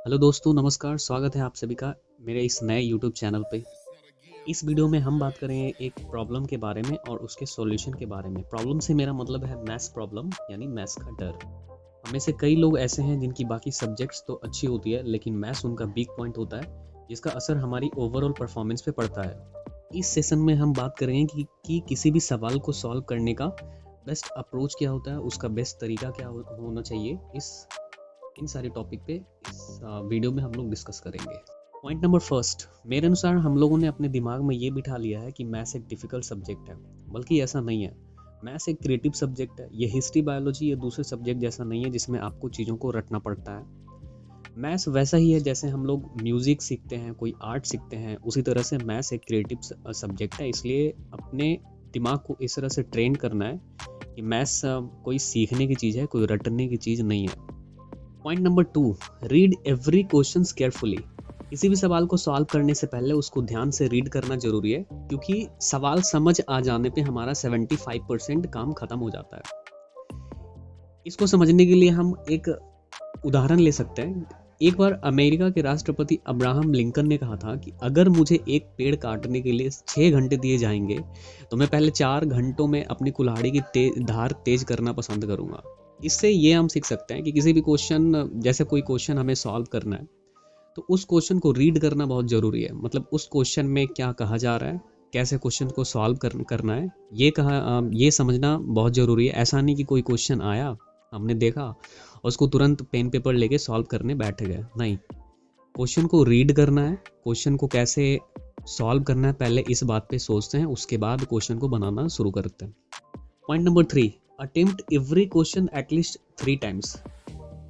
Hello दोस्तों, नमस्कार। स्वागत है आप सभी का मेरे इस नए यूट्यूब चैनल पे। इस वीडियो में हम बात करेंगे एक प्रॉब्लम के बारे में और उसके सॉल्यूशन के बारे में। प्रॉब्लम से मेरा मतलब है मैथ्स प्रॉब्लम, यानी मैथ्स का डर। हमें से कई लोग ऐसे हैं जिनकी बाकी सब्जेक्ट्स तो अच्छी होती है, लेकिन मैथ्स उनका वीक पॉइंट होता है, जिसका असर हमारी ओवरऑल परफॉर्मेंस पे पड़ता है। इस सेशन में हम बात करेंगे कि किसी भी सवाल को सॉल्व करने का बेस्ट अप्रोच क्या होता है, उसका बेस्ट तरीका क्या होना चाहिए। इन सारे टॉपिक पे इस वीडियो में हम लोग डिस्कस करेंगे। पॉइंट नंबर फर्स्ट, मेरे अनुसार हम लोगों ने अपने दिमाग में ये बिठा लिया है कि मैथ्स एक डिफिकल्ट सब्जेक्ट है, बल्कि ऐसा नहीं है। मैथ्स एक क्रिएटिव सब्जेक्ट है। ये हिस्ट्री, बायोलॉजी या दूसरे सब्जेक्ट जैसा नहीं है जिसमें आपको चीज़ों को रटना पड़ता है। मैथ्स वैसा ही है जैसे हम लोग म्यूजिक सीखते हैं, कोई आर्ट सीखते हैं, उसी तरह से मैथ्स एक क्रिएटिव सब्जेक्ट है। इसलिए अपने दिमाग को इस तरह से ट्रेन करना है कि मैथ्स कोई सीखने की चीज़ है, कोई रटने की चीज़ नहीं है। Point number 2, read every question carefully. किसी भी सवाल को सॉल्व करने से पहले उसको ध्यान से रीड करना जरूरी है, क्योंकि सवाल समझ आ जाने पे हमारा 75% काम खत्म हो जाता है। इसको समझने के लिए हम एक उदाहरण ले सकते हैं। एक बार अमेरिका के राष्ट्रपति अब्राहम लिंकन ने कहा था कि अगर मुझे एक पेड़ काटने के लिए 6 घंटे दिए जाएंगे तो मैं पहले 4 घंटों में अपनी कुल्हाड़ी की धार तेज करना पसंद करूंगा। इससे ये हम सीख सकते हैं कि किसी भी क्वेश्चन, जैसे कोई क्वेश्चन हमें सॉल्व करना है, तो उस क्वेश्चन को रीड करना बहुत ज़रूरी है। मतलब उस क्वेश्चन में क्या कहा जा रहा है, कैसे क्वेश्चन को सॉल्व करना है, ये समझना बहुत ज़रूरी है। ऐसा नहीं कि कोई क्वेश्चन आया, हमने देखा और उसको तुरंत पेन पेपर लेके सॉल्व करने बैठ गए। नहीं, क्वेश्चन को रीड करना है, क्वेश्चन को कैसे सॉल्व करना है पहले इस बात पे सोचते हैं, उसके बाद क्वेश्चन को बनाना शुरू करते हैं। Point number 3, attempt every question at least 3 times.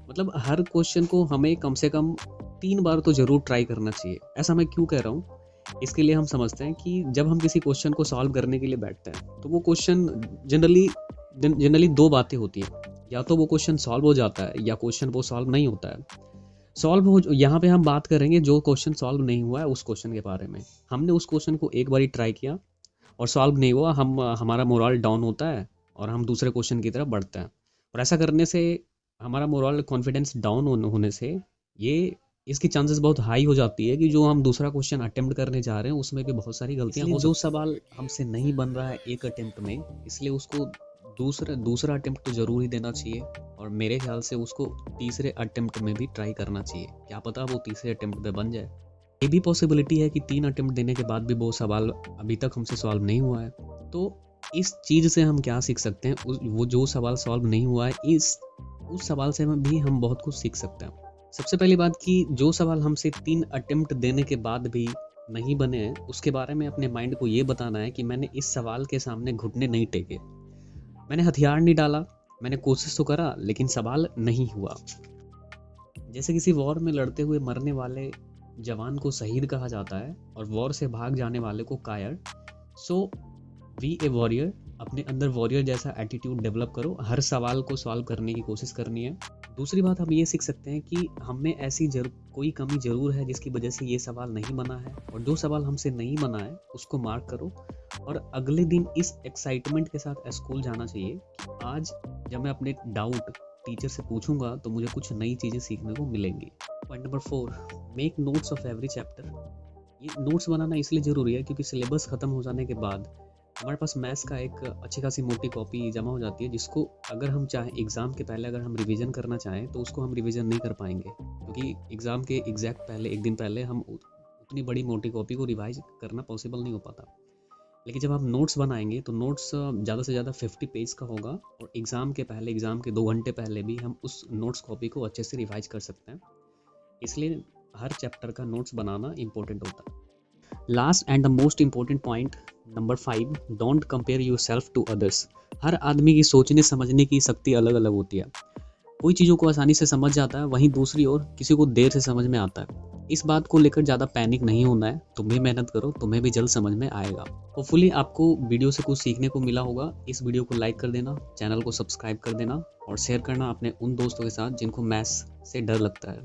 मतलब हर क्वेश्चन को हमें कम से कम 3 बार तो जरूर ट्राई करना चाहिए। ऐसा मैं क्यों कह रहा हूँ, इसके लिए हम समझते हैं कि जब हम किसी क्वेश्चन को सॉल्व करने के लिए बैठते हैं तो वो क्वेश्चन जनरली 2 बातें होती हैं। या तो वो क्वेश्चन सॉल्व हो जाता है या क्वेश्चन वो सॉल्व नहीं होता है। यहाँ पे हम बात करेंगे जो क्वेश्चन सॉल्व नहीं हुआ है उस क्वेश्चन के बारे में। हमने उस क्वेश्चन को एक बार ट्राई किया और सॉल्व नहीं हुआ, हमारा मोरल डाउन होता है और हम दूसरे क्वेश्चन की तरफ बढ़ते हैं। और ऐसा करने से हमारा मोरल कॉन्फिडेंस डाउन होने से ये इसकी चांसेस बहुत हाई हो जाती है कि जो हम दूसरा क्वेश्चन अटेम्प्ट करने जा रहे हैं उसमें भी बहुत सारी गलतियां हो। जो सवाल हमसे नहीं बन रहा है एक अटेम्प्ट में, इसलिए उसको दूसरा अटेम्प्ट तो जरूर ही देना चाहिए। और मेरे ख्याल से उसको तीसरे अटेम्प्ट में भी ट्राई करना चाहिए। क्या पता वो तीसरे अटेम्प्ट में बन जाए। ये भी पॉसिबिलिटी है कि 3 अटेम्प्ट देने के बाद भी वो सवाल अभी तक हमसे सॉल्व नहीं हुआ है। तो इस चीज़ से हम क्या सीख सकते हैं, वो जो सवाल सॉल्व नहीं हुआ है उस सवाल से भी हम बहुत कुछ सीख सकते हैं। सबसे पहली बात कि जो सवाल हमसे 3 अटेम्प्ट देने के बाद भी नहीं बने हैं, उसके बारे में अपने माइंड को ये बताना है कि मैंने इस सवाल के सामने घुटने नहीं टेके, मैंने हथियार नहीं डाला, मैंने कोशिश तो करा लेकिन सवाल नहीं हुआ। जैसे किसी वॉर में लड़ते हुए मरने वाले जवान को शहीद कहा जाता है और वॉर से भाग जाने वाले को कायर। सो बी ए वॉरियर। अपने अंदर वॉरियर जैसा एटीट्यूड डेवलप करो, हर सवाल को सॉल्व करने की कोशिश करनी है। दूसरी बात हम ये सीख सकते हैं कि हम में ऐसी कोई कमी जरूर है जिसकी वजह से ये सवाल नहीं बना है, और जो सवाल हमसे नहीं बना है उसको मार्क करो और अगले दिन इस एक्साइटमेंट के साथ स्कूल जाना चाहिए कि आज जब मैं अपने डाउट टीचर से पूछूंगा तो मुझे कुछ नई चीज़ें सीखने को मिलेंगी। Point number 4, make notes of every chapter. ये नोट्स बनाना इसलिए ज़रूरी है क्योंकि सिलेबस ख़त्म हो जाने के बाद हमारे पास मैथ्स का एक अच्छी खासी मोटी कॉपी जमा हो जाती है, जिसको अगर हम चाहें एग्ज़ाम के पहले अगर हम रिवीजन करना चाहें तो उसको हम रिवीजन नहीं कर पाएंगे, क्योंकि एग्ज़ाम के एग्जैक्ट पहले एक दिन पहले हम उतनी बड़ी मोटी कॉपी को रिवाइज करना पॉसिबल नहीं हो पाता। लेकिन जब हम नोट्स बनाएंगे तो नोट्स ज़्यादा से ज़्यादा 50 पेज का होगा, और एग्ज़ाम के पहले, एग्ज़ाम के 2 घंटे पहले भी हम उस नोट्स कॉपी को अच्छे से रिवाइज कर सकते हैं। इसलिए हर चैप्टर का नोट्स बनाना इम्पोर्टेंट होता है। Last and the most important point number 5, don't compare yourself to others. हर आदमी की सोचने समझने की शक्ति अलग अलग होती है। कोई चीज़ों को आसानी से समझ जाता है, वहीं दूसरी ओर किसी को देर से समझ में आता है। इस बात को लेकर ज़्यादा पैनिक नहीं होना है। तुम भी मेहनत करो, तुम्हें भी जल्द समझ में आएगा। होपफुली आपको वीडियो से कुछ सीखने को मिला होगा। इस वीडियो को लाइक कर देना, चैनल को सब्सक्राइब कर देना और शेयर करना अपने उन दोस्तों के साथ जिनको मैथ्स से डर लगता है।